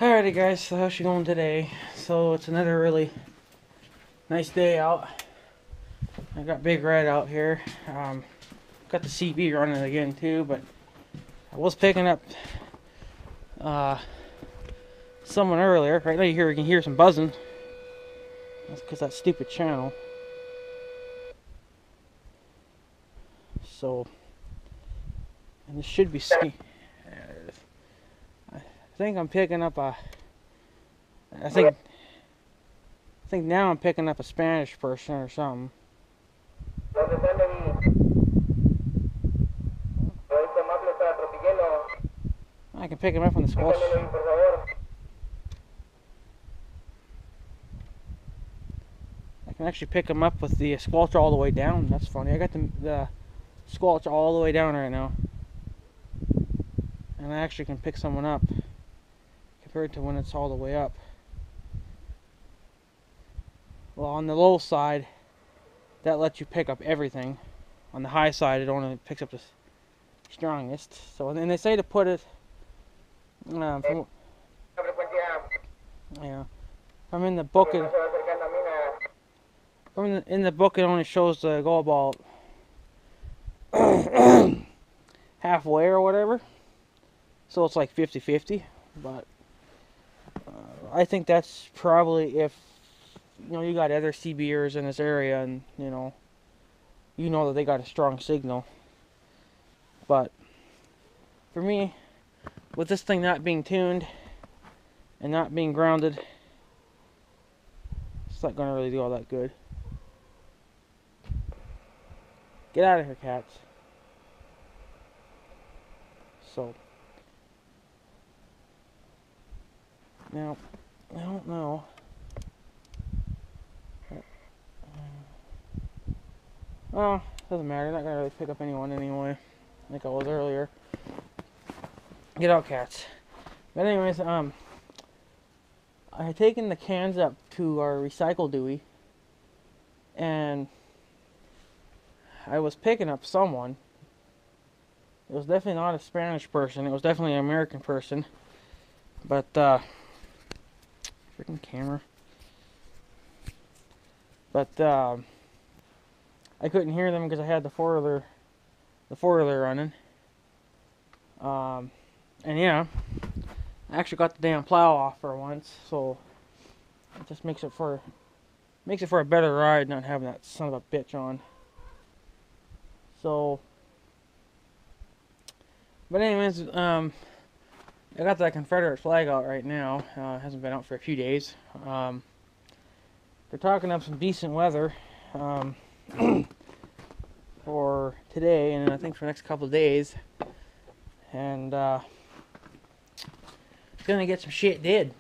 Alrighty guys, so how's she going today? So it's another really nice day out. I got Big Red out here. Got the CB running again too, but I was picking up someone earlier. Right now you can hear some buzzing. That's because that stupid channel. So, and this should be ski. I think I'm picking up a. I think now I'm picking up a Spanish person or something. I can pick him up from the squelch. I can actually pick him up with the squelch all the way down. That's funny. I got the squelch all the way down right now. And I actually can pick someone up compared to when it's all the way up. Well, on the low side, that lets you pick up everything. On the high side, it only picks up the strongest. So, and they say to put it, from, yeah, I'm in the book. In the book, it only shows to go about halfway or whatever. So it's like 50-50. But I think that's probably if you got other CBers in this area, and you know that they got a strong signal. But for me, with this thing not being tuned and not being grounded, it's not gonna really do all that good. Get out of here, cats. So now, I don't know. Well, doesn't matter. Not gonna really pick up anyone anyway, like I was earlier. Get out, cats. But anyways, I had taken the cans up to our recycle dewey, and I was picking up someone. It was definitely not a Spanish person. It was definitely an American person. But freaking camera. But I couldn't hear them because I had the four-wheeler running. And yeah, I actually got the damn plow off for once, so it just makes it for a better ride, not having that son of a bitch on. So, but anyways, I got that Confederate flag out right now. It hasn't been out for a few days. They're talking up some decent weather for today, and I think for the next couple of days. And it's gonna get some shit did.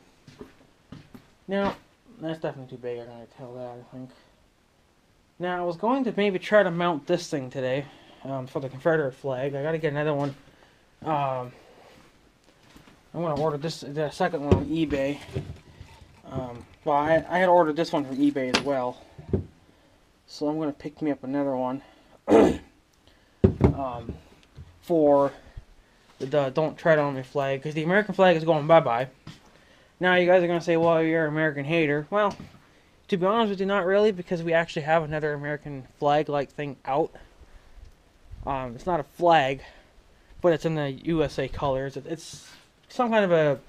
Now, that's definitely too big. I'm gonna tell that, I think. Now, I was going to maybe try to mount this thing today for the Confederate flag. I gotta get another one. I'm gonna order the second one on eBay. Well, I had ordered this one from eBay as well, so I'm gonna pick me up another one for the "Don't Tread on Me" flag, because the American flag is going bye-bye. Now you guys are gonna say, "Well, you're an American hater." Well, to be honest with you, not really, because we actually have another American flag-like thing out. It's not a flag, but it's in the USA colors. It's some kind of a...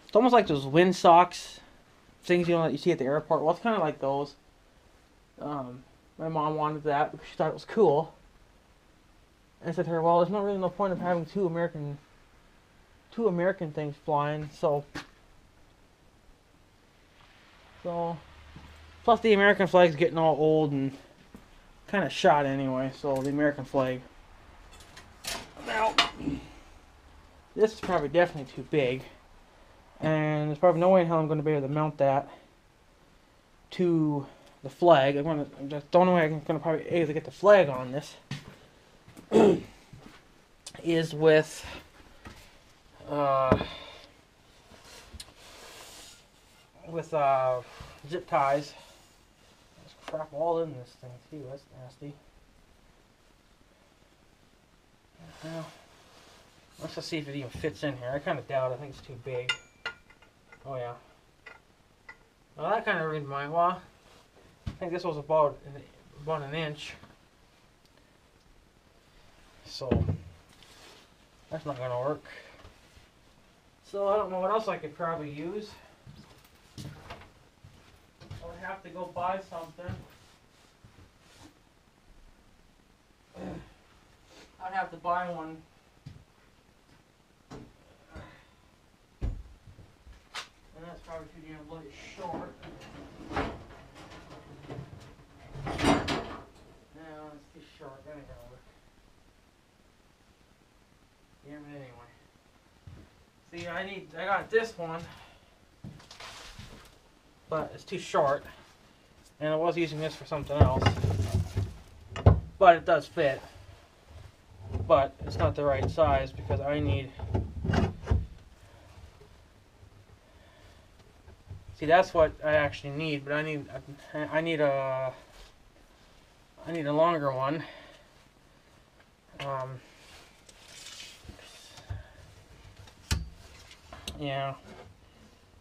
It's almost like those wind socks things that you see at the airport. Well, it's kind of like those. My mom wanted that because she thought it was cool. And I said to her, "Well, there's not really no point of having two American things flying, so plus the American flag's getting all old and kind of shot anyway, so the American flag." Now, this is probably definitely too big, and there's probably no way in hell I'm going to be able to mount that to the flag. The only way I'm going to probably able to get the flag on this is with zip ties. There's crap all in this thing too. That's nasty. Well, let's just see if it even fits in here. I kind of doubt it. I think it's too big. Oh yeah. Well, that kind of ruined my. Well, I think this was about an inch. So that's not gonna work. So I don't know what else I could probably use. I would have to go buy something. I'd have to buy one. And that's probably too damn bloody short. No, it's too short. That ain't gonna work. Damn it anyway. See, I got this one, but it's too short, and I was using this for something else, but it does fit, but it's not the right size because I need, see, that's what I actually need, but I need a longer one. Yeah,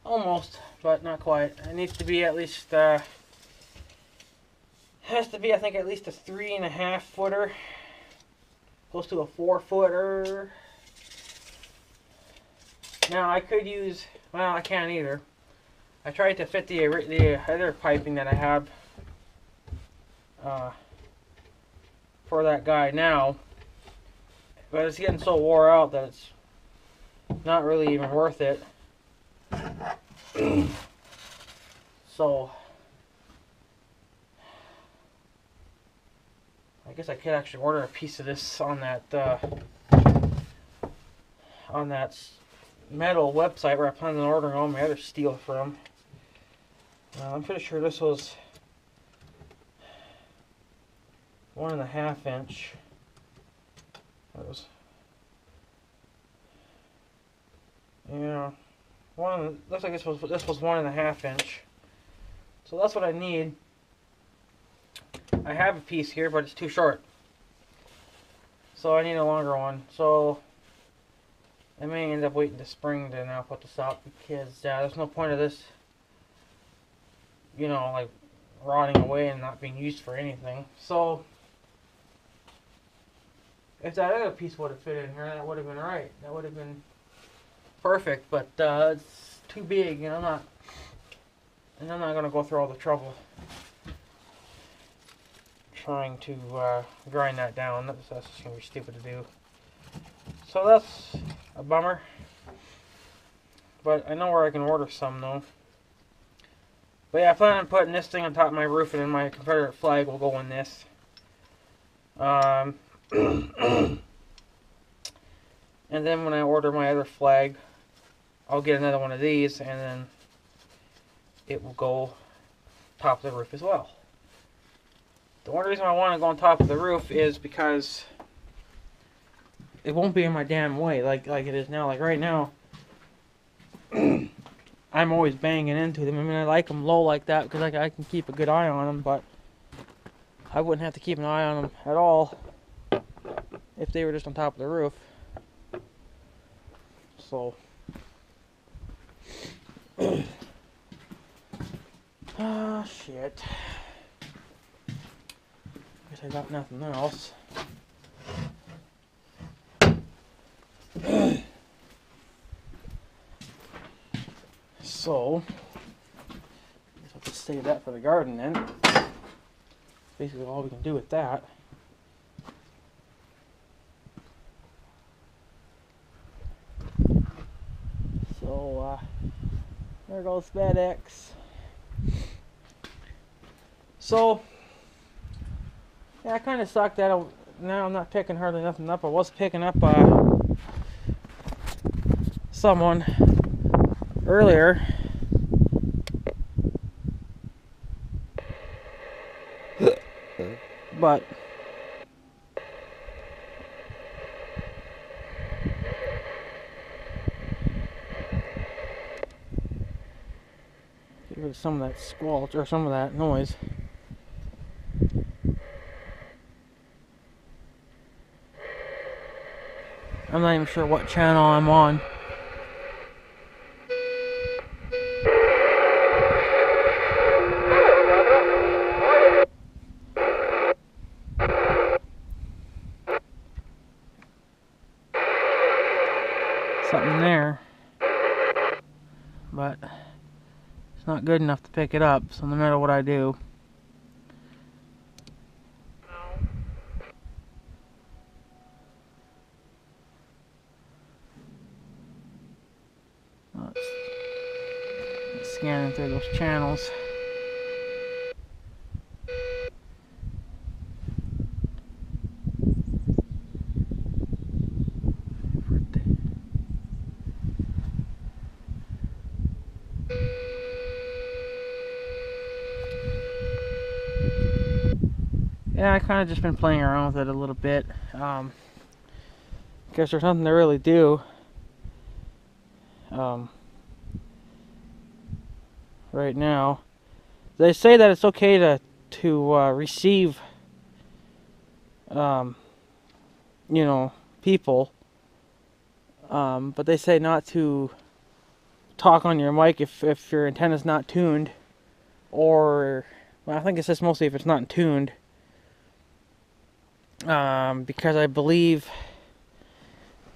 almost, but not quite. It needs to be at least, has to be, I think, at least a 3.5 footer, close to a 4 footer. Now I could use, well, I can't either. I tried to fit the other piping that I have for that guy now, but it's getting so wore out that it's not really even worth it. So I guess I could actually order a piece of this on that metal website where I plan on ordering all my other steel from. I'm pretty sure this was 1.5 inch. That was, yeah, looks like this was 1.5 inch. So that's what I need. I have a piece here, but it's too short. So I need a longer one. So I may end up waiting to spring to now put this out because there's no point of this, you know, like rotting away and not being used for anything. So if that other piece would have fit in here, that would have been right. That would have been perfect, but it's too big, and I'm not going to go through all the trouble trying to grind that down. That's just going to be stupid to do. So that's a bummer. But I know where I can order some, though. But yeah, I plan on putting this thing on top of my roof, and then my Confederate flag will go in this. And then when I order my other flag, I'll get another one of these, and then it will go top of the roof as well. The only reason I want to go on top of the roof is because it won't be in my damn way like it is now. Like right now, I'm always banging into them. I mean, I like them low like that because I can keep a good eye on them, but I wouldn't have to keep an eye on them at all if they were just on top of the roof. So ah, shit. Guess I got nothing else. So, I guess I'll just save that for the garden then. That's basically all we can do with that. So, there goes FedEx. So, yeah, it kind of sucked that now I'm not picking hardly nothing up. I was picking up someone earlier. But get rid of some of that squelch or some of that noise. I'm not even sure what channel I'm on. not good enough to pick it up, so no matter what I do. Let's scanning through those channels. Yeah, I kind of just been playing around with it a little bit. Because there's nothing to really do. Right now, they say that it's okay to receive, you know, people. But they say not to talk on your mic if your antenna's not tuned, or well, I think it says mostly if it's not tuned. Because I believe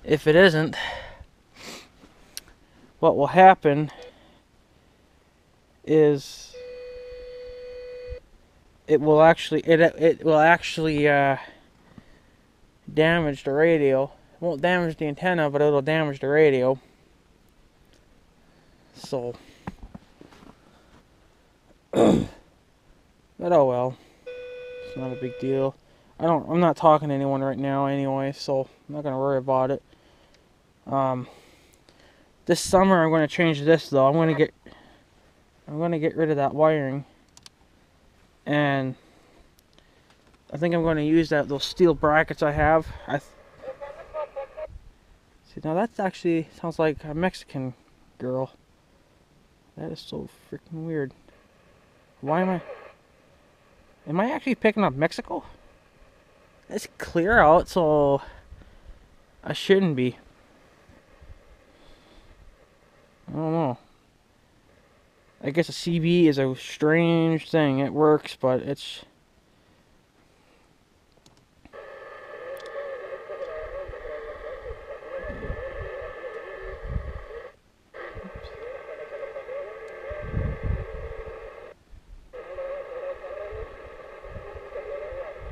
if it isn't, what will happen is it will actually damage the radio. It won't damage the antenna, but it'll damage the radio. So, but oh well, it's not a big deal. I'm not talking to anyone right now anyway, so I'm not gonna worry about it. This summer I'm gonna change this though. I'm gonna get rid of that wiring, and I think I'm gonna use those steel brackets I have. See, now that actually sounds like a Mexican girl. That is so freaking weird. Why am I actually picking up Mexico? It's clear out, so I shouldn't be. I don't know. I guess a CB is a strange thing. It works, but it's...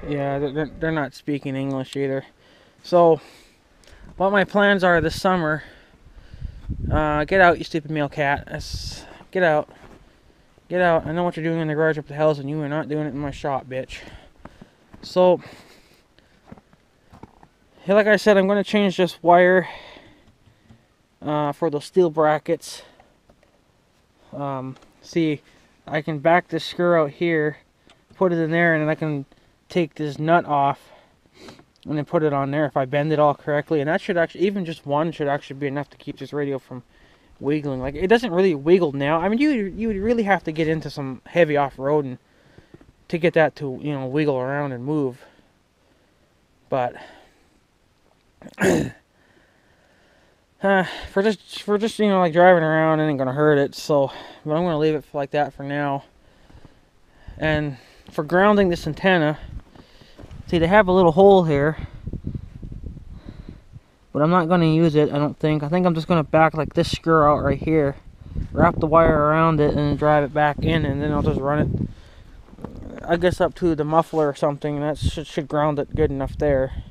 Yeah, they're not speaking English either. So, what my plans are this summer... get out, you stupid male cat. Get out. Get out. I know what you're doing in the garage up the hills, and you are not doing it in my shop, bitch. So, like I said, I'm going to change this wire for those steel brackets. See, I can back this screw out here, put it in there, and then I can take this nut off and then put it on there if I bend it all correctly. And that should actually, even just one should actually be enough to keep this radio from wiggling. Like, it doesn't really wiggle now. I mean, you would really have to get into some heavy off-roading to get that to, you know, wiggle around and move. But for just you know, like driving around, it ain't gonna hurt it. So, but I'm gonna leave it like that for now. And for grounding this antenna, see, they have a little hole here, but I'm not going to use it, I don't think. I think I'm just going to back like this screw out right here, wrap the wire around it, and then drive it back in, and then I'll just run it, I guess, up to the muffler or something. That should ground it good enough there.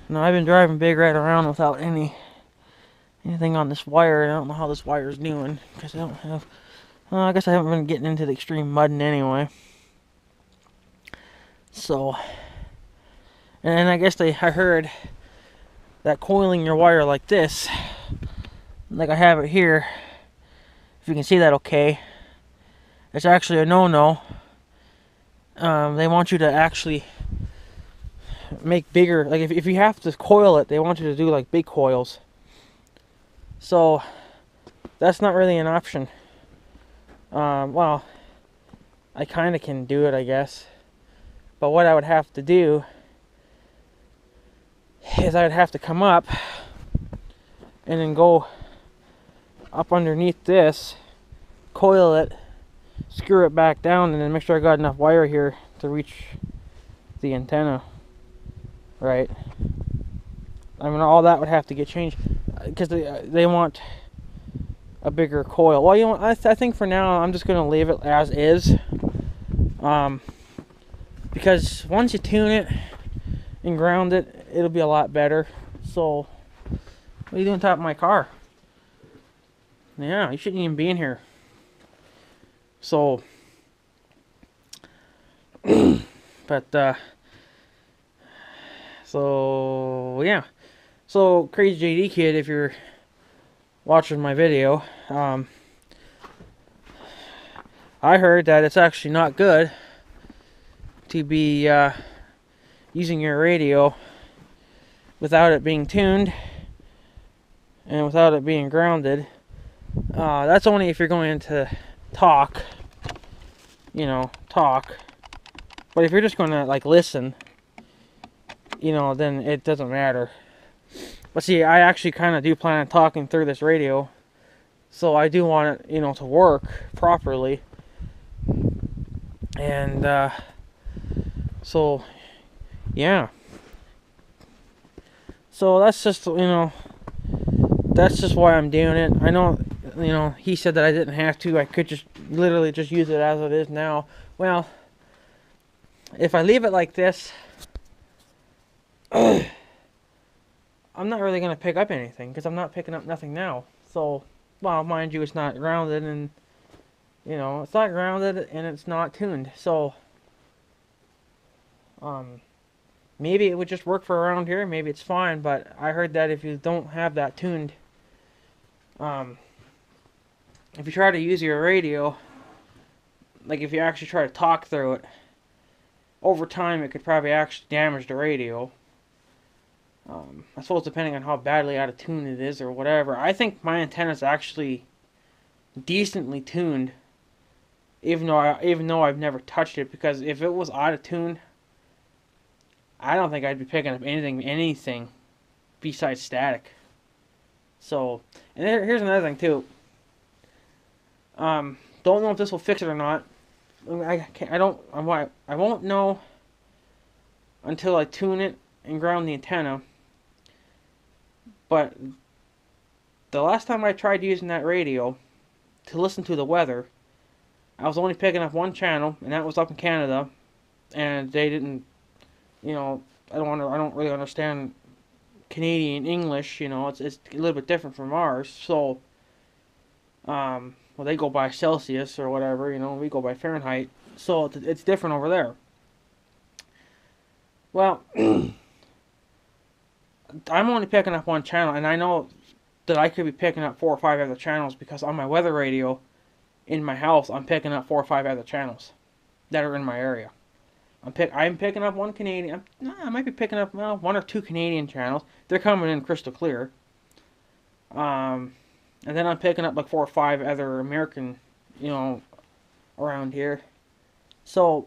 Now, I've been driving Big Red around without anything on this wire. I don't know how this wire is doing, because I don't have... I guess I haven't been getting into the extreme mudding anyway. So, and I guess I heard that coiling your wire like this, like I have it here, if you can see that okay, it's actually a no-no. They want you to actually make bigger, like if you have to coil it, they want you to do like big coils. So, that's not really an option. Well, I kind of can do it, I guess. But what I would have to do is I would have to come up and then go up underneath this, coil it, screw it back down, and then make sure I got enough wire here to reach the antenna. Right. I mean, all that would have to get changed because they want a bigger coil. Well, you know, I think for now I'm just gonna leave it as is, because once you tune it and ground it, it'll be a lot better. So, what are you doing on top of my car? Yeah, you shouldn't even be in here. So, but so yeah. So Crazy JD Kid, if you're watching my video, I heard that it's actually not good to be using your radio without it being tuned and without it being grounded. That's only if you're going to talk, you know, talk. But if you're just going to like listen, you know, then it doesn't matter. But see, I actually kind of do plan on talking through this radio, so I do want it, you know, to work properly. And so yeah. So that's just, you know, that's just why I'm doing it. I know, you know, he said that I didn't have to. I could just literally just use it as it is now. Well, if I leave it like this, I'm not really going to pick up anything, because I'm not picking up nothing now. So, well, mind you, it's not grounded, and, you know, it's not grounded, and it's not tuned. So, maybe it would just work for around here. Maybe it's fine, but I heard that if you don't have that tuned, if you try to use your radio, like if you actually try to talk through it, over time it could probably actually damage the radio. I suppose depending on how badly out of tune it is or whatever. I think my antenna is actually decently tuned, even though I've never touched it, because if it was out of tune, I don't think I'd be picking up anything besides static. So, and here's another thing too. Don't know if this will fix it or not. I won't know until I tune it and ground the antenna. But the last time I tried using that radio to listen to the weather, I was only picking up one channel, and that was up in Canada, and they didn't, you know, I don't really understand Canadian English, you know, it's a little bit different from ours. So, well, they go by Celsius or whatever, you know, we go by Fahrenheit, so it's different over there. Well, I'm only picking up one channel, and I know that I could be picking up 4 or 5 other channels, because on my weather radio in my house, I'm picking up 4 or 5 other channels that are in my area. I'm picking up one Canadian. I might be picking up 1 or 2 Canadian channels. They're coming in crystal clear. And then I'm picking up like 4 or 5 other American, you know, around here. So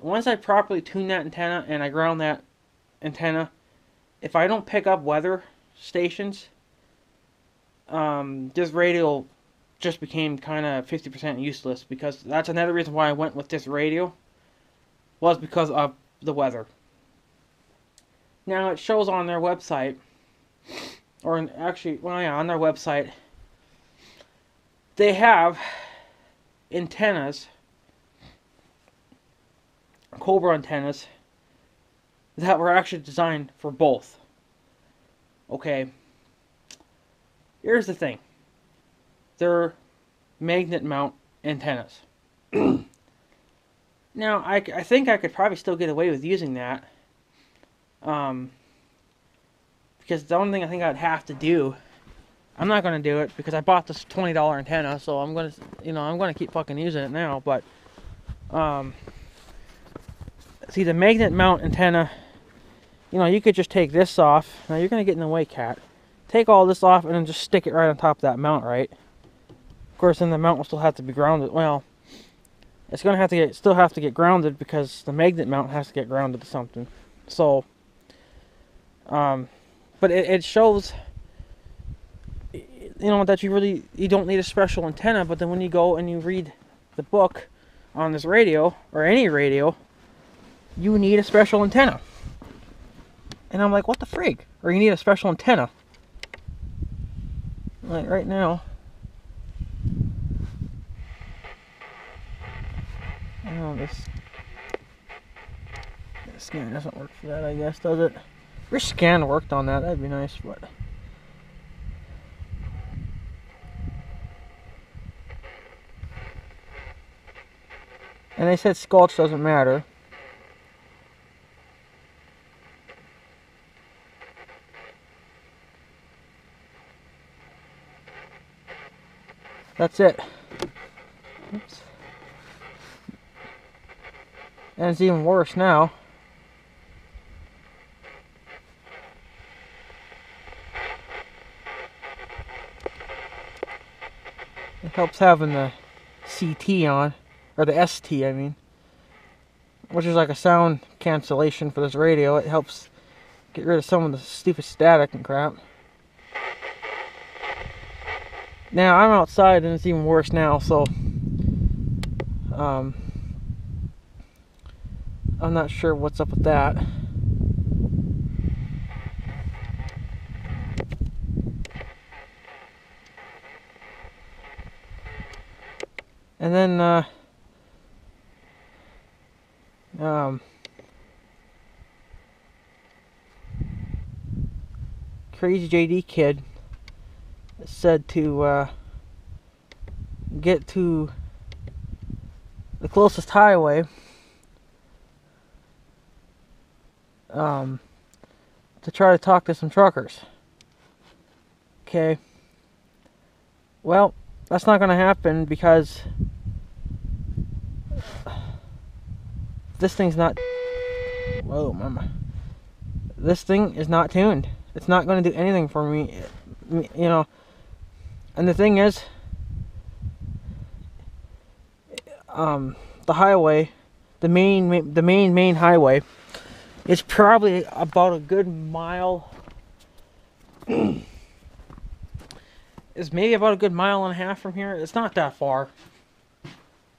once I properly tune that antenna and I ground that antenna, if I don't pick up weather stations, this radio just became kind of 50% useless, because that's another reason why I went with this radio, was because of the weather. Now it shows on their website, or actually, well, yeah, on their website, they have antennas, Cobra antennas, that were actually designed for both. Okay, here's the thing. They're magnet mount antennas. Now, I think I could probably still get away with using that. Because the only thing I think I'd have to do, I'm not going to do it because I bought this $20 antenna, so I'm going to, you know, I'm going to keep fucking using it now, but, see, the magnet mount antenna, you know, you could just take this off. Now, you're going to get in the way, cat. Take all this off and then just stick it right on top of that mount, right? Of course, then the mount will still have to be grounded. Well, it's going to still have to get grounded, because the magnet mount has to get grounded to something. So, but it shows, you know, that you don't need a special antenna. But then when you go and you read the book on this radio, or any radio, you need a special antenna. And I'm like, what the frig? Or you need a special antenna. Like right now. Oh, this scan doesn't work for that, I guess, does it? Wish scan worked on that, that'd be nice, but... And they said squelch doesn't matter. That's it. Oops. And it's even worse now. It helps having the CT on, or the ST, I mean, which is like a sound cancellation for this radio. It helps get rid of some of the stupid static and crap. Now I'm outside and it's even worse now, so I'm not sure what's up with that. And then Crazy JD Kid said to get to the closest highway to try to talk to some truckers. Okay. Well, that's not going to happen because this thing's not... Whoa, mama. This thing is not tuned. It's not going to do anything for me, you know. And the thing is, the highway, the main highway, is probably about a good mile. Is maybe about a good mile and a half from here. It's not that far,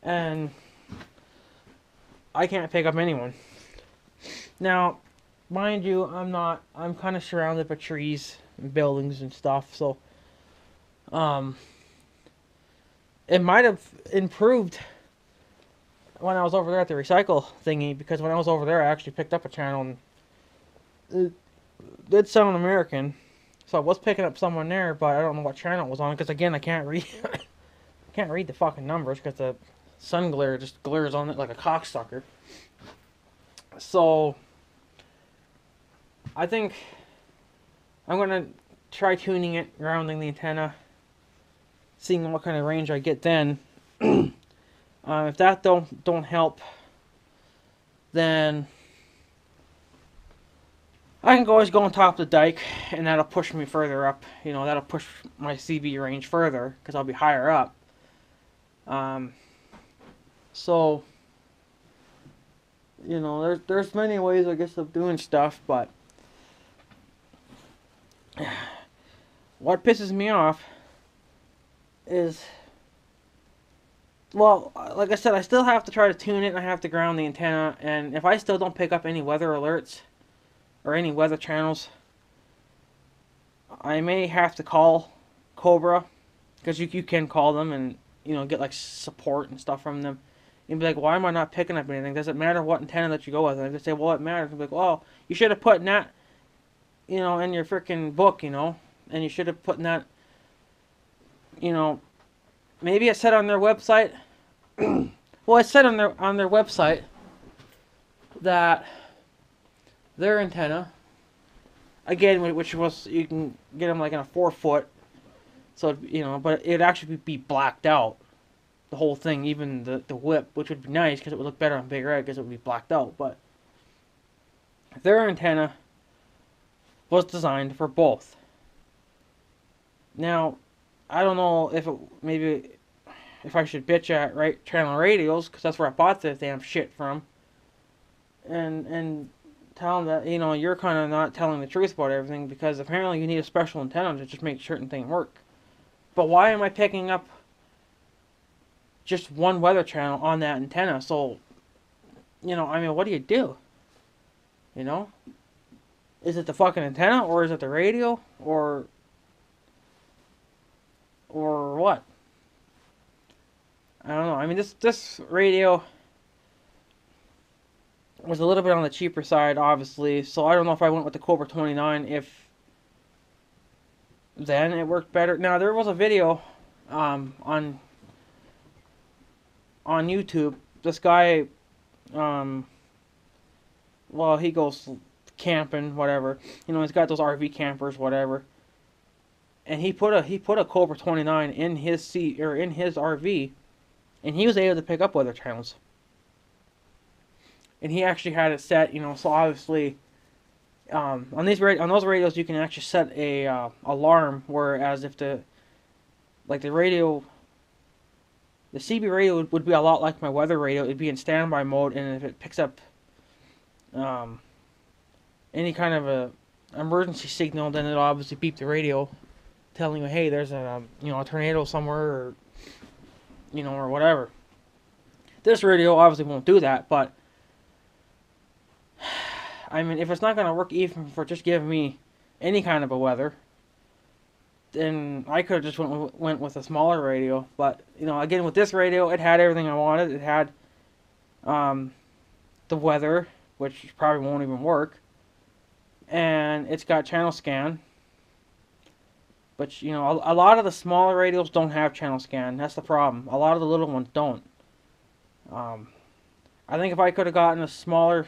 and I can't pick up anyone. Now, mind you, I'm kind of surrounded by trees and buildings and stuff, so it might have improved when I was over there at the recycle thingy, because when I was over there I actually picked up a channel and it did sound American, so I was picking up someone there, but I don't know what channel it was on, because again I can't read can't read the fucking numbers because the sun glare just glares on it like a cocksucker. So I think I'm gonna try tuning it, grounding the antenna, seeing what kind of range I get then. If that don't help, then I can always go on top of the dike, and that'll push me further up. You know, that'll push my CB range further because I'll be higher up. So you know, there's many ways, I guess, of doing stuff, but what pisses me off is, well, like I said, I still have to try to tune it, and I have to ground the antenna, and if I still don't pick up any weather alerts or any weather channels, I may have to call Cobra, because you can call them and, you know, get like support and stuff from them. You'd be like, why am I not picking up anything? Does it matter what antenna that you go with? And they say, well, it matters. I'd be like, oh, you should have put that, you know, in your freaking book, you know, and you should have put that, you know, maybe it said on their website. Well, it said on their website that their antenna, again, which was, you can get them like in a 4-foot, so you know, but it'd actually be blacked out, the whole thing, even the whip, which would be nice because it would look better on Big Red because it would be blacked out. But their antenna was designed for both. Now, I don't know if it, maybe if I should bitch at Right Channel Radios, because that's where I bought this damn shit from, and tell them that, you know, you're kind of not telling the truth about everything, because apparently you need a special antenna to just make certain things work. But why am I picking up just one weather channel on that antenna? So, you know, I mean, what do you do? You know? Is it the fucking antenna, or is it the radio, or... or what? I don't know. I mean, this radio was a little bit on the cheaper side, obviously. So I don't know if I went with the Cobra 29 if then it worked better. Now there was a video on YouTube. This guy, well, he goes camping, whatever. You know, he's got those RV campers, whatever. And he put a Cobra 29 in his seat or in his RV, and he was able to pick up weather channels. And he actually had it set, you know, so obviously on those radios you can actually set a alarm, whereas if the radio, the CB radio would be a lot like my weather radio. It'd be in standby mode, and if it picks up any kind of a emergency signal, then it'll obviously beep the radio, telling you, hey, there's a a tornado somewhere, or or whatever. This radio obviously won't do that, but I mean, if it's not gonna work even for just giving me any kind of a weather, then I could have just went with a smaller radio. But again, with this radio, it had everything I wanted. It had the weather, which probably won't even work, and it's got channel scan. But a lot of the smaller radios don't have channel scan. That's the problem. A lot of the little ones don't. I think if I could have gotten a smaller,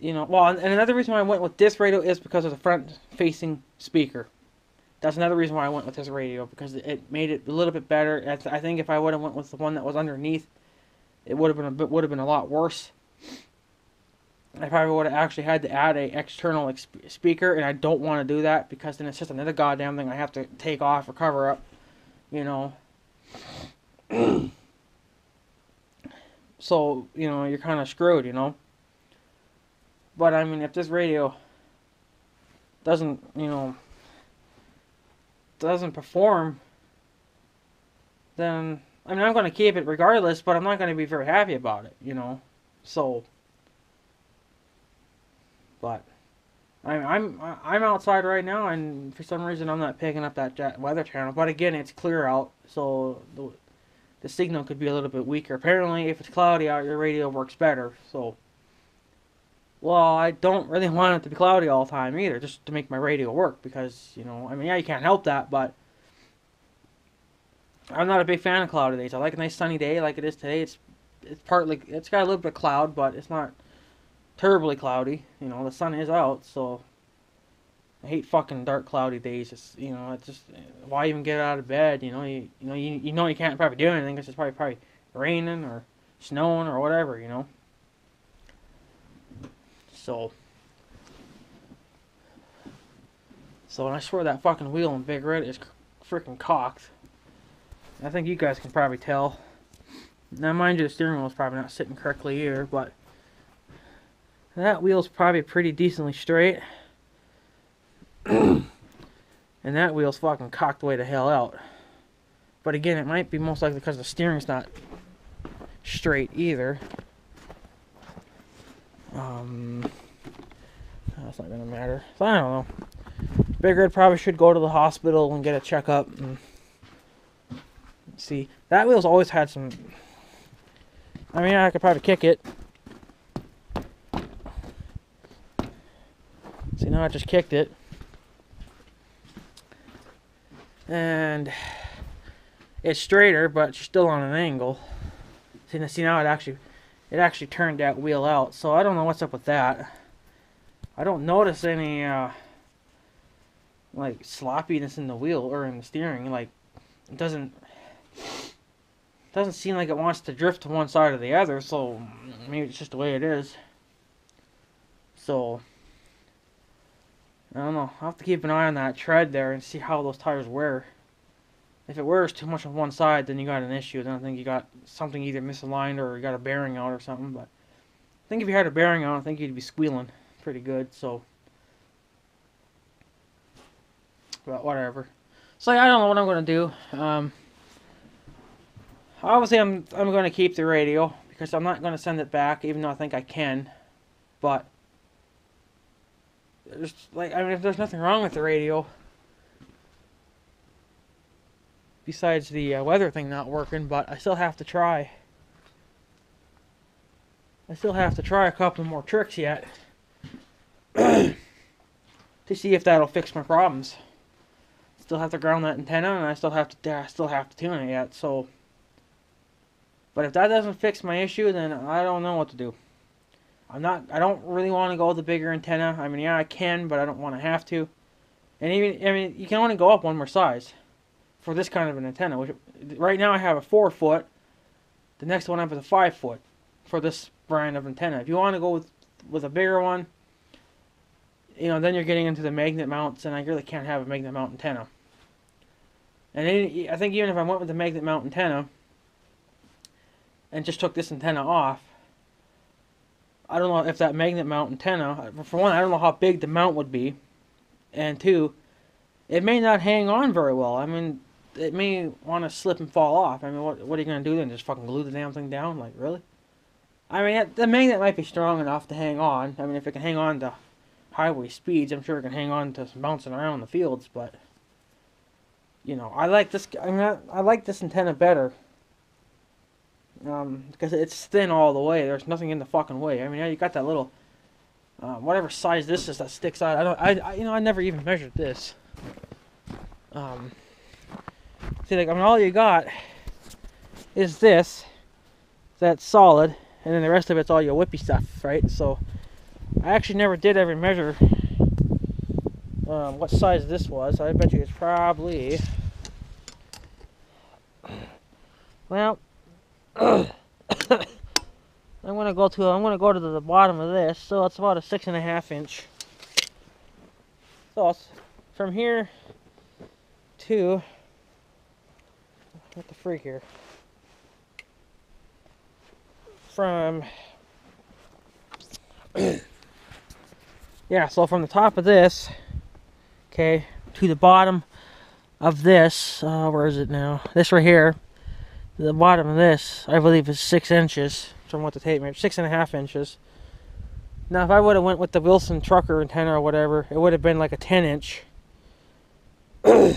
well, and another reason why I went with this radio is because of the front-facing speaker. That's another reason why I went with this radio, because it made it a little bit better. I think if I would have went with the one that was underneath, it would have been a lot worse. I probably would have actually had to add a external speaker, and I don't want to do that, because then it's just another goddamn thing I have to take off or cover up, So, you're kind of screwed, But, I mean, if this radio doesn't perform, then, I mean, I'm going to keep it regardless, but I'm not going to be very happy about it, So, but I'm outside right now, and for some reason I'm not picking up that weather channel. But again, it's clear out, so the signal could be a little bit weaker. Apparently, if it's cloudy out, your radio works better. So, well, I don't really want it to be cloudy all the time either, just to make my radio work, because I mean, yeah, you can't help that, but I'm not a big fan of cloudy days. I like a nice sunny day like it is today. It's partly, it's got a little bit of cloud, but it's not terribly cloudy. The sun is out, so I hate fucking dark cloudy days. It's it's just, why even get out of bed? You can't probably do anything because it's probably raining or snowing or whatever. So and I swear that fucking wheel in Big Red is freaking cocked. I think you guys can probably tell. Now, mind you, the steering wheel is probably not sitting correctly either, but that wheel's probably pretty decently straight. And that wheel's fucking cocked way the hell out. But again, it might be most likely because the steering's not straight either. That's not gonna matter. So I don't know. Big Red probably should go to the hospital and get a checkup and see. That wheel's always had some. I mean, I could probably kick it. See, now I just kicked it. And it's straighter, but it's still on an angle. See now it actually turned that wheel out. So I don't know what's up with that. I don't notice any like sloppiness in the wheel or in the steering. Like, it doesn't seem like it wants to drift to one side or the other. So maybe it's just the way it is. So I don't know. I'll have to keep an eye on that tread there and see how those tires wear. If it wears too much on one side, then you got an issue. Then I think you got something either misaligned or you got a bearing out or something. But I think if you had a bearing out, I think you'd be squealing pretty good. So, but whatever. So I don't know what I'm gonna do. Obviously, I'm gonna keep the radio because I'm not gonna send it back, even though I think I can. But there's if there's nothing wrong with the radio, besides the weather thing not working, but I still have to try. I still have to try a couple more tricks yet to see if that'll fix my problems. Still have to ground that antenna, and I still have to tune it yet. So, but if that doesn't fix my issue, then I don't know what to do. I don't really want to go with the bigger antenna. I mean, yeah, I can, but I don't want to have to. And even, I mean, you can only go up one more size for this kind of an antenna. Which right now I have a 4-foot. The next one up is a 5-foot for this brand of antenna. If you want to go with a bigger one, you know, then you're getting into the magnet mounts, and I really can't have a magnet mount antenna. And then, I think even if I went with the magnet mount antenna and just took this antenna off, I don't know if that magnet mount antenna, for one, I don't know how big the mount would be, and two, it may not hang on very well. I mean, it may want to slip and fall off. I mean, what are you going to do then? Just fucking glue the damn thing down? Like, really? I mean, the magnet might be strong enough to hang on. I mean, if it can hang on to highway speeds, I'm sure it can hang on to some bouncing around in the fields, but, you know, I like this, I like this antenna better. Because it's thin all the way. There's nothing in the fucking way. I mean, yeah, you got that little, whatever size this is that sticks out. I never even measured this. See, like, I mean, all you got is this, that's solid, and then the rest of it's all your whippy stuff, right? So, I actually never did ever measure, what size this was. I bet you it's probably, well, I'm gonna go to the bottom of this, so it's about a 6.5 inch. So it's from here to, what the freak here? From, yeah, so from the top of this, okay, to the bottom of this, where is it now? This right here. The bottom of this, I believe, is 6 inches from what the tape measured, 6.5 inches. Now, if I would have went with the Wilson trucker antenna or whatever, it would have been like a 10 inch, and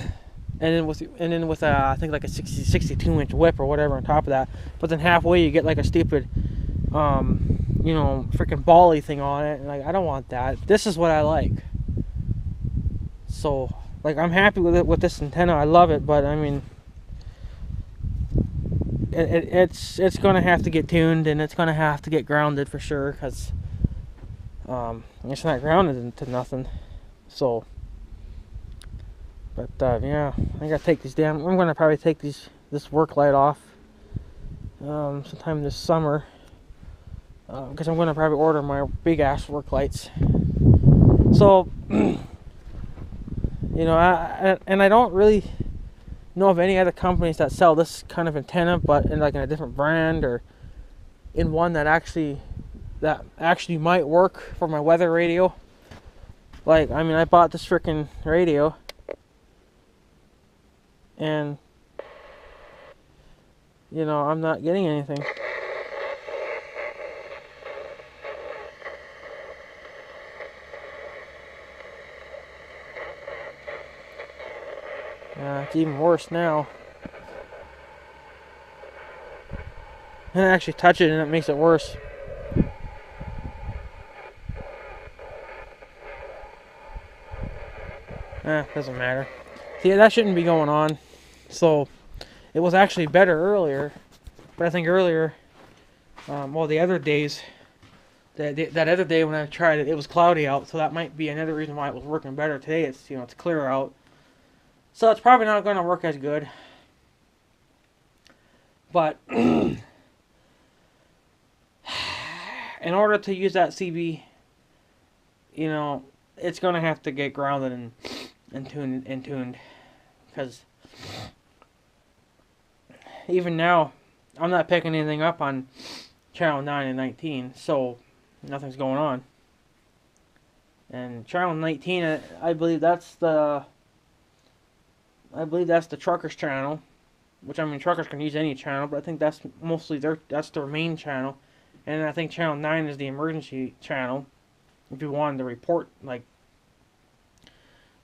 then with I think like a 62 inch whip or whatever on top of that. But then halfway you get like a stupid, you know, freaking bally thing on it, and like I don't want that. This is what I like. So, like, I'm happy with it with this antenna. I love it, but I mean, it's gonna have to get tuned, and it's gonna have to get grounded for sure, because it's not grounded into nothing. So, but yeah, I gotta take these down. I'm gonna probably take this work light off sometime this summer, because I'm gonna probably order my big ass work lights. So, you know, I don't really know of any other companies that sell this kind of antenna, but in like in a different brand, or in one that actually might work for my weather radio. Like, I mean, I bought this freaking radio, and you know, I'm not getting anything. It's even worse now. And I actually touch it, and it makes it worse. Doesn't matter. See, that shouldn't be going on. So, it was actually better earlier. But I think earlier, well, the other days, that other day when I tried it, it was cloudy out. So that might be another reason why it was working better. Today, it's, you know, it's clear out. So it's probably not going to work as good. But in order to use that CB, you know, it's going to have to get grounded and tuned. Because even now, I'm not picking anything up on channel 9 and 19. So nothing's going on. And channel 19, I believe that's the truckers channel, which, I mean, truckers can use any channel, but I think that's mostly that's their main channel. And I think channel 9 is the emergency channel, if you wanted to report, like,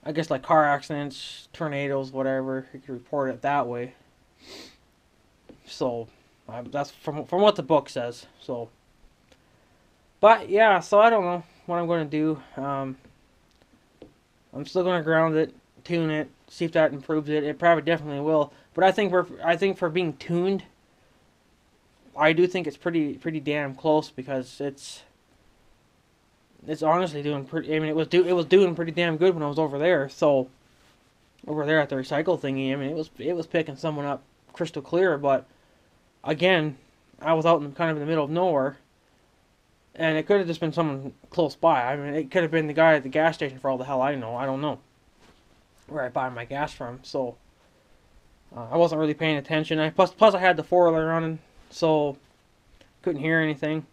I guess like car accidents, tornadoes, whatever. You can report it that way. So that's from what the book says. So, but yeah, so I don't know what I'm going to do. I'm still going to ground it, tune it, see if that improves it. It probably definitely will. But I think for being tuned, I do think it's pretty damn close because it's honestly doing pretty. I mean, it was doing pretty damn good when I was over there. So over there at the recycle thingy, I mean, it was picking someone up crystal clear. But again, I was out in kind of in the middle of nowhere, and it could have just been someone close by. I mean, it could have been the guy at the gas station for all the hell I know. I don't know where I buy my gas from. So I wasn't really paying attention. Plus I had the four-wheeler running, so couldn't hear anything.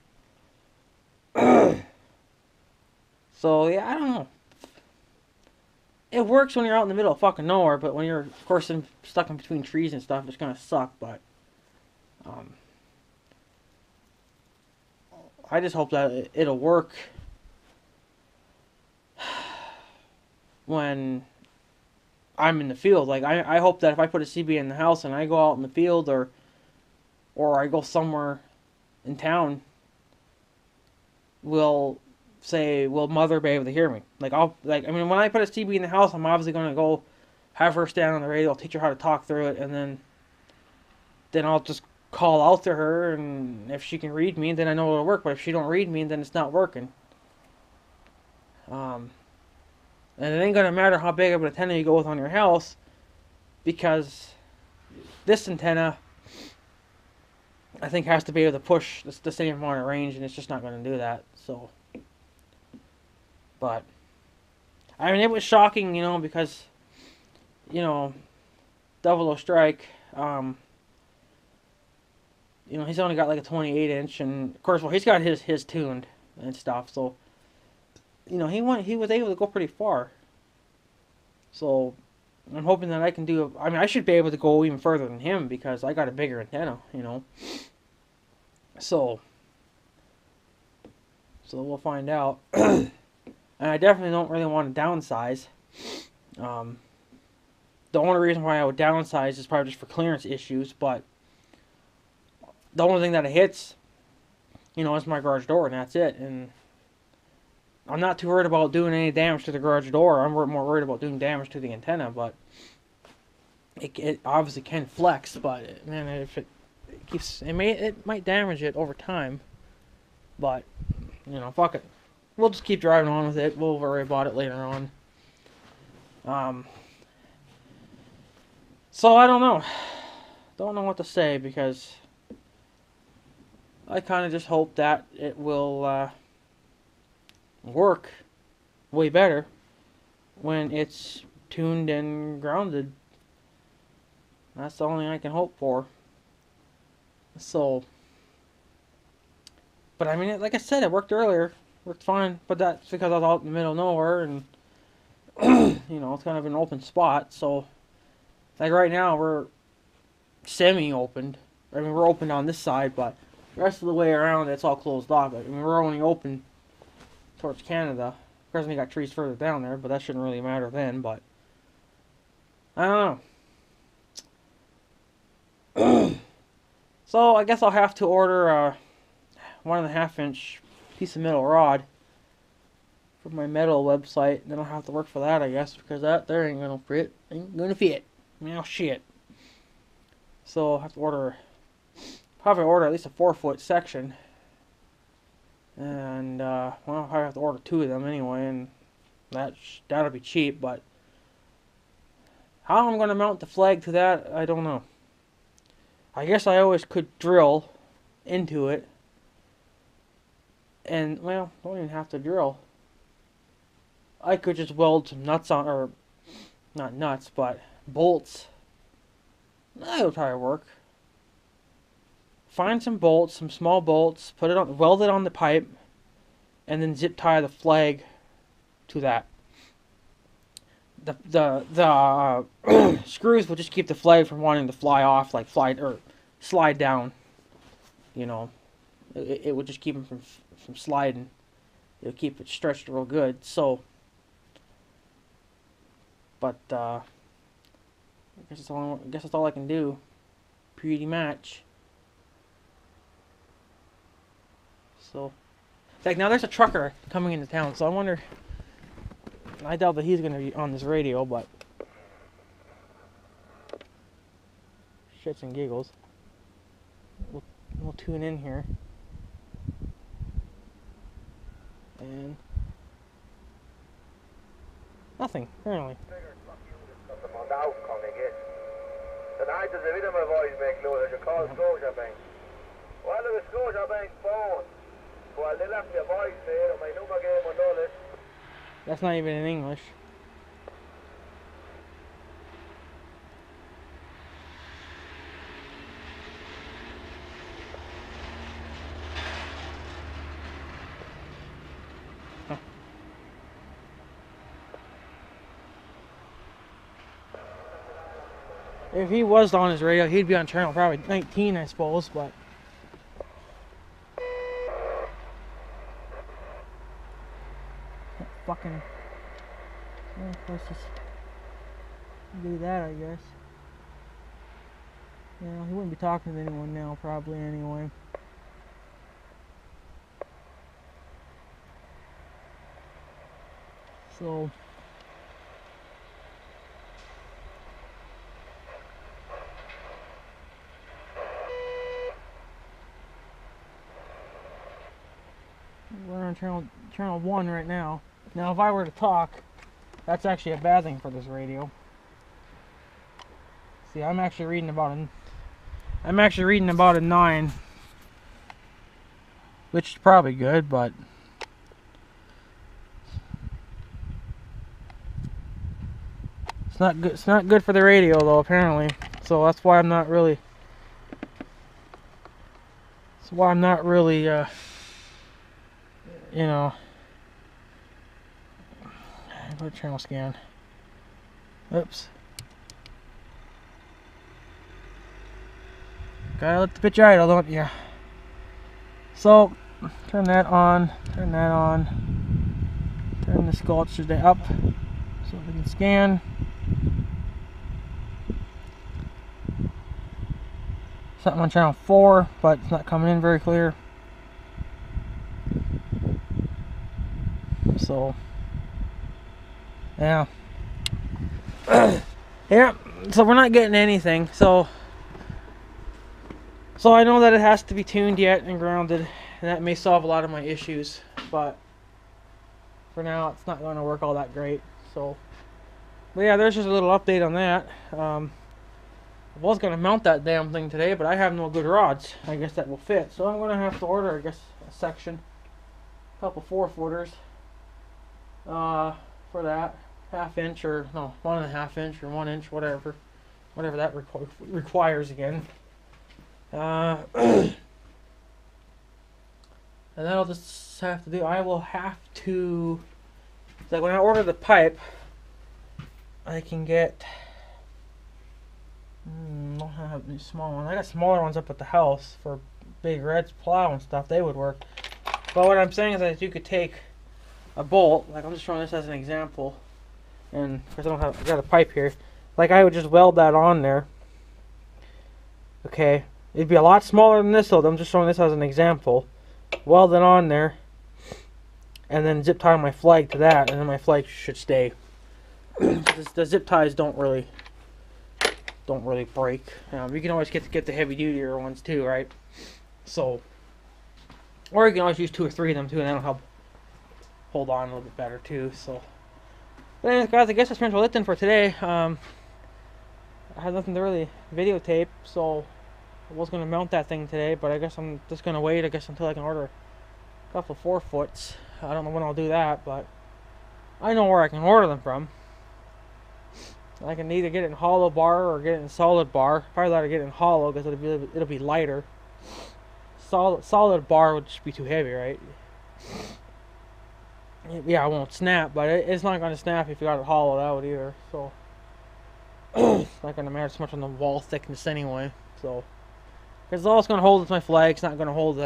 So yeah, I don't know. It works when you're out in the middle of fucking nowhere, but when you're, of course, stuck in between trees and stuff, it's gonna suck. But um, I just hope that it'll work when I'm in the field. Like I hope that if I put a CB in the house and I go out in the field or I go somewhere in town, will mother be able to hear me? I mean, when I put a CB in the house, I'm obviously gonna go have her stand on the radio, teach her how to talk through it, and then I'll just call out to her, and if she can read me, then I know it'll work. But if she don't read me, then it's not working. Um, and it ain't gonna matter how big of an antenna you go with on your house, because this antenna, I think, has to be able to push the same amount of range, and it's just not gonna do that. So, but I mean, it was shocking, because Double O Strike, he's only got like a 28 inch, and of course, well, he's got his tuned and stuff. So, he was able to go pretty far. So, I'm hoping that I can do. I mean, I should be able to go even further than him because I got a bigger antenna. So we'll find out. And I definitely don't really want to downsize. The only reason why I would downsize is probably just for clearance issues, but the only thing that it hits, is my garage door, and that's it. And I'm not too worried about doing any damage to the garage door. I'm more worried about doing damage to the antenna, but it obviously can flex, but man, if it keeps, it might damage it over time, but fuck it. We'll just keep driving on with it. We'll worry about it later on. So I don't know. Don't know what to say because I kind of just hope that it will work way better when it's tuned and grounded. That's the only thing I can hope for. So, but I mean, like I said, it worked earlier. Worked fine, but that's because I was out in the middle of nowhere and it's kind of an open spot. So, like right now, we're semi-opened. I mean, we're open on this side, but the rest of the way around, it's all closed off. I mean, we're only open towards Canada. Of course, we got trees further down there, but that shouldn't really matter then. But I don't know. So I guess I'll have to order a 1.5 inch piece of metal rod from my metal website. And then I'll have to work for that, I guess, because that there ain't gonna fit. Ain't gonna fit. Now shit. So I'll have to probably order at least a 4-foot section. And well, I'll probably have to order 2 of them anyway, and that'll be cheap. But how I'm gonna mount the flag to that, I don't know. I guess I always could drill into it. And, well, don't even have to drill. I could just weld some nuts on, or not nuts, but bolts. That would probably work. Find some bolts, some small bolts, weld it on the pipe, and then zip tie the flag to that. The screws will just keep the flag from wanting to fly off, like slide down. It would just keep them from sliding. It'll keep it stretched real good. So, But I guess that's all I can do. Pretty much. So, like now there's a trucker coming into town, so I wonder. I doubt that he's gonna be on this radio, but shits and giggles. We'll tune in here, and nothing apparently. Tonight there's a bit of my voice make load as you call Scotiabank. Well, there was Scotiabank phone. Well, they left me a voice there and my number game on all this. That's not even in English. Huh. If he was on his radio, he'd be on channel probably 19, I suppose, but fucking let's just do that, I guess. Yeah, he wouldn't be talking to anyone now, probably, anyway. So we're on channel 1 right now. Now, if I were to talk, that's actually a bad thing for this radio. See, I'm actually reading about a 9, which is probably good, but it's not good. It's not good for the radio, though, apparently. So that's why I'm not really. That's why I'm not really, you know. Go to channel scan. Oops. Gotta let the picture idle, don't you? So, turn that on. Turn that on. Turn the sculpture up so we can scan. Something on channel 4, but it's not coming in very clear. So, yeah. Yeah, so we're not getting anything. So I know that it has to be tuned yet and grounded, and that may solve a lot of my issues, but for now it's not going to work all that great. So, but yeah, there's just a little update on that. I was going to mount that damn thing today, but I have no good rods, I guess, that will fit. So I'm going to have to order, I guess, a section, a couple 4-footers for that. 1/2 inch or no, 1.5 inch or 1 inch, whatever that requires again. And then I'll just have to do. I will have to. Like when I order the pipe, I can get. I don't have these small ones. I got smaller ones up at the house for big Red's plow and stuff. They would work. But what I'm saying is that you could take a bolt. Like I'm just showing this as an example. And because I got a pipe here, like I would just weld that on there. Okay, it'd be a lot smaller than this, though. I'm just showing this as an example. Weld it on there, and then zip tie my flag to that, and then my flag should stay. The zip ties don't really break. You can always get the heavy duty ones too, right? So, or you can always use 2 or 3 of them too, and that'll help hold on a little bit better too. So. But anyways, guys, I guess that's pretty much it for today. I had nothing to really videotape, so I was going to mount that thing today, but I guess I'm just going to wait, until I can order a couple 4-foots. I don't know when I'll do that, but I know where I can order them from. I can either get it in hollow bar or get it in solid bar. Probably rather get it in hollow because it'll be lighter. Solid bar would just be too heavy, right? Yeah, it won't snap, but it's not going to snap if you got it hollowed out either. So it's not going to matter so much on the wall thickness anyway. So because all it's going to hold is my flag. It's not going to hold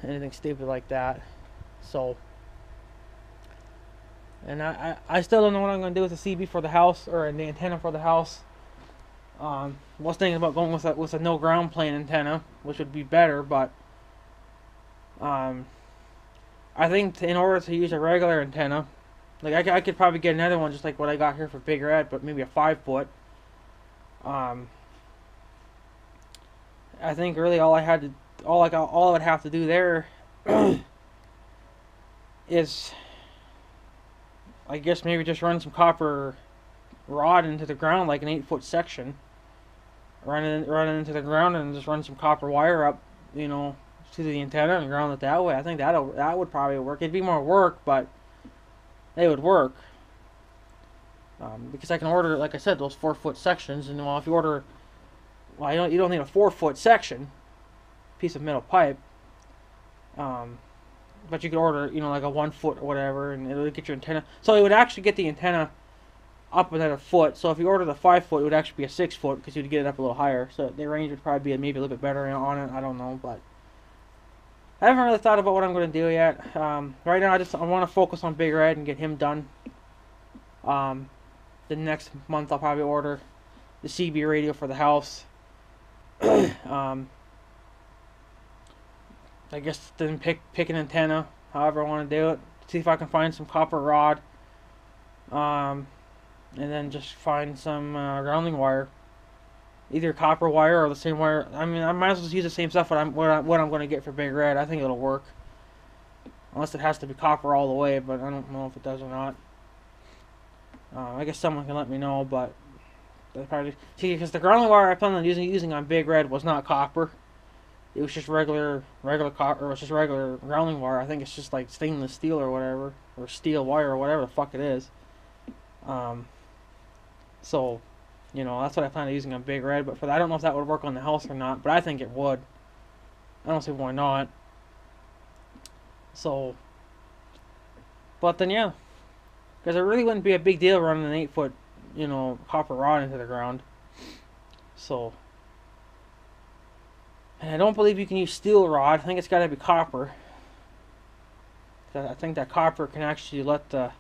anything stupid like that. So And I still don't know what I'm going to do with the CB for the house, or the antenna for the house. Was thinking about going with a no ground plane antenna, which would be better, but I think in order to use a regular antenna, like I could probably get another one just like what I got here for Big Red, but maybe a 5-foot. I think really all I would have to do there is, I guess, maybe just run some copper rod into the ground, like an 8-foot section. Run it into the ground and just run some copper wire up, to the antenna and ground it that way. I think that would probably work. It'd be more work, but they would work. Because I can order, like I said, those 4-foot sections, and if you order, you don't need a 4-foot section, piece of metal pipe. But you could order, like a 1-foot or whatever, and it would get your antenna. So it would actually get the antenna up another foot. So if you ordered a 5-foot, it would actually be a 6-foot because you'd get it up a little higher. So the range would probably be maybe a little bit better on it. I don't know, but I haven't really thought about what I'm going to do yet. Right now, I want to focus on Big Red and get him done. The next month, I'll probably order the CB radio for the house. I guess then pick an antenna, however I want to do it. See if I can find some copper rod. And then just find some grounding wire, either copper wire or the same wire. I mean, I might as well just use the same stuff. What I'm going to get for Big Red, I think it'll work. Unless it has to be copper all the way, but I don't know if it does or not. I guess someone can let me know, but probably because the grounding wire I plan on using on Big Red was not copper. It was just regular copper. It was just regular grounding wire. I think it's just like stainless steel or whatever, or steel wire or whatever the fuck it is. So, that's what I plan on using on Big Red. But for that, I don't know if that would work on the house or not. But I think it would. I don't see why not. So, but then yeah, because it really wouldn't be a big deal running an 8-foot, copper rod into the ground. So, and I don't believe you can use steel rod. I think it's got to be copper. I think that copper can actually let the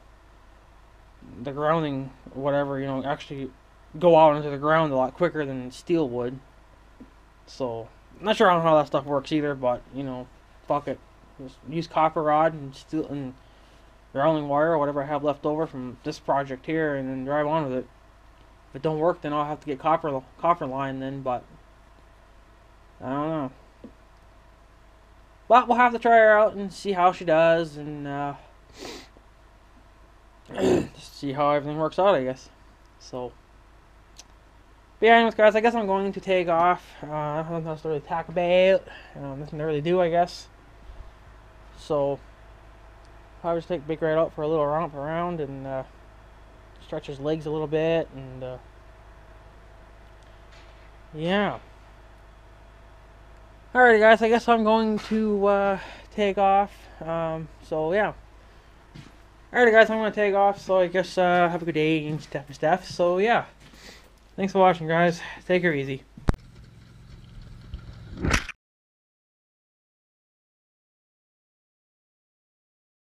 grounding, whatever, actually go out into the ground a lot quicker than steel would. So, I'm not sure how that stuff works either, but, fuck it. Just use copper rod and steel and grounding wire or whatever I have left over from this project here, and then drive on with it. If it don't work, then I'll have to get copper line then, but I don't know. But we'll have to try her out and see how she does, and just see how everything works out, I guess. So, but yeah, anyways, guys, I guess I'm going to take off. I have nothing else to really talk about. Nothing to really do, I guess. So, I'll just take Big Red out for a little romp around and stretch his legs a little bit, and yeah. Alrighty, guys, I guess I'm going to take off. So yeah. Alrighty, guys, I'm going to take off. So I guess have a good day and stuff. So yeah. Thanks for watching, guys. Take her easy.